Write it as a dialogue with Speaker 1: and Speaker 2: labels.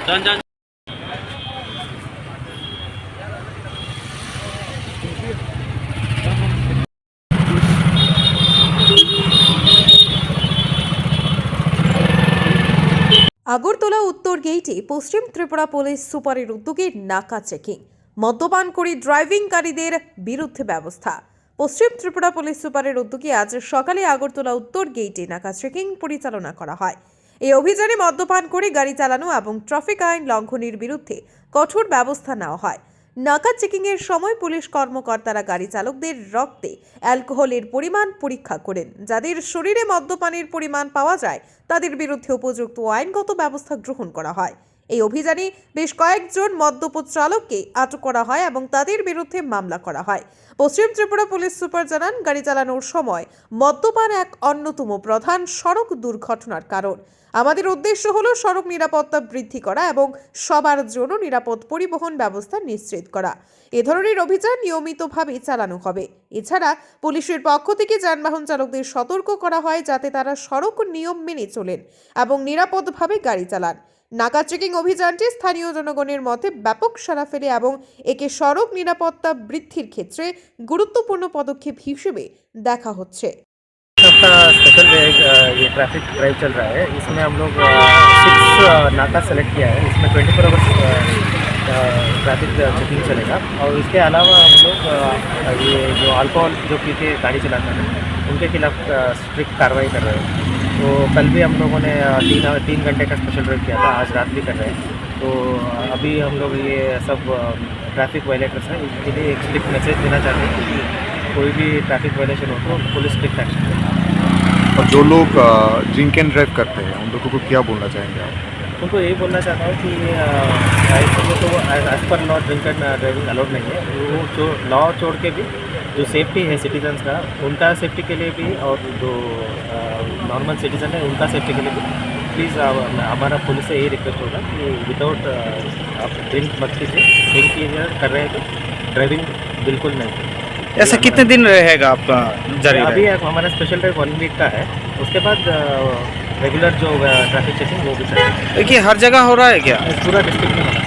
Speaker 1: যান যান।
Speaker 2: আগরতলা উত্তর গেইটে পশ্চিম ত্রিপুরা পুলিশ সুপারের উদ্যোগে নাকা চেকিং, মদ্যপান করে ড্রাইভিংকারীদের বিরুদ্ধে ব্যবস্থা। পশ্চিম ত্রিপুরা পুলিশ সুপারের উদ্যোগে আজ সকালে আগরতলা উত্তর গেইটে নাকা চেকিং পরিচালনা করা হয়। এই অভিযানে মদ্যপান করে গাড়ি চালানো এবং ট্রাফিক আইন লঙ্ঘনের বিরুদ্ধে কঠোর ব্যবস্থা নেওয়া হয়। নাকা চেকিং এর সময় পুলিশ কর্মকর্তারা গাড়ি চালকদের রক্তে অ্যালকোহলের পরিমাণ পরীক্ষা করেন। যাদের শরীরে মদ্যপানের পরিমাণ পাওয়া যায় তাদের বিরুদ্ধে উপযুক্ত আইনগত ব্যবস্থা গ্রহণ করা হয়। এই অভিযানে বেশ কয়েকজন মদ্যপ চালককে আটক করা হয় এবং তাদের বিরুদ্ধে মামলা করা হয়। পশ্চিম ত্রিপুরা পুলিশ সুপার জানান, গাড়ি চালানোর সময় মদ্যপান এক অন্যতম প্রধান সড়ক দুর্ঘটনার কারণ। আমাদের উদ্দেশ্য হলো সড়ক নিরাপত্তা বৃদ্ধি করা এবং সবার জন্য নিরাপদ পরিবহন ব্যবস্থা নিশ্চিত করা। এ ধরনের অভিযান নিয়মিতভাবে চালানো হবে। এছাড়া পুলিশের পক্ষ থেকে যানবাহন চালকদের সতর্ক করা হয় যাতে তারা সড়ক নিয়ম মেনে চলেন এবং নিরাপদভাবে গাড়ি চালান। নাকা চেকিং অভিযানটি স্থানীয় জনগণের মধ্যে ব্যাপক সাড়া ফেলে এবং একে সড়ক নিরাপত্তা বৃদ্ধির ক্ষেত্রে গুরুত্বপূর্ণ পদক্ষেপ হিসেবে দেখা হচ্ছে।
Speaker 3: आपका स्पेशल ये ट्रैफिक ड्राइव चल रहा है। इसमें हम लोग 6 नाका सेलेक्ट किया है। इसमें 24 आवर्स ट्रैफिक चेकिंग चलेगा और इसके अलावा हम लोग ये जो अल्कोहल जो पी के गाड़ी चलाते हैं उनके खिलाफ स्ट्रिक्ट कार्रवाई कर रहे हैं। तो कल भी हम लोगों ने 3 घंटे का स्पेशल ड्राइव किया था, आज रात भी कर रहे हैं। तो अभी हम लोग ये सब ट्रैफिक वायलेटर्स हैं, इसके लिए एक स्ट्रिक्ट मैसेज देना चाहते हैं कि कोई भी ट्रैफिक वायलेशन हो तो पुलिस स्ट्रिक्ट एक्शन ले।
Speaker 4: और जो लोग ड्रिंक एंड ड्राइव करते हैं उन लोगों को क्या बोलना चाहेंगे आप?
Speaker 3: उनको यही बोलना चाहता हूँ कि तो एज पर law drink and driving allowed नहीं है। वो जो लॉ छोड़ के भी जो सेफ्टी है सिटीजन्स का, उनका सेफ्टी के लिए भी और जो नॉर्मल सिटीजन है उनका सेफ्टी के लिए भी प्लीज़ हमारा पुलिस से यही रिक्वेस्ट होगा कि विदाउट आप ड्रिंक मत कीजिए। ड्रिंक कर रहे हैं तो ड्राइविंग बिल्कुल नहीं।
Speaker 5: ऐसा कितने दिन रहेगा आपका जारी?
Speaker 3: अभी हमारा स्पेशल ड्राइव 1 वीक का है, उसके बाद रेगुलर जो ट्रैफिक चेकिंग वो भी चलेगा।
Speaker 5: देखिए हर जगह हो रहा है क्या?
Speaker 3: पूरा डिस्ट्रिक्ट में होना है।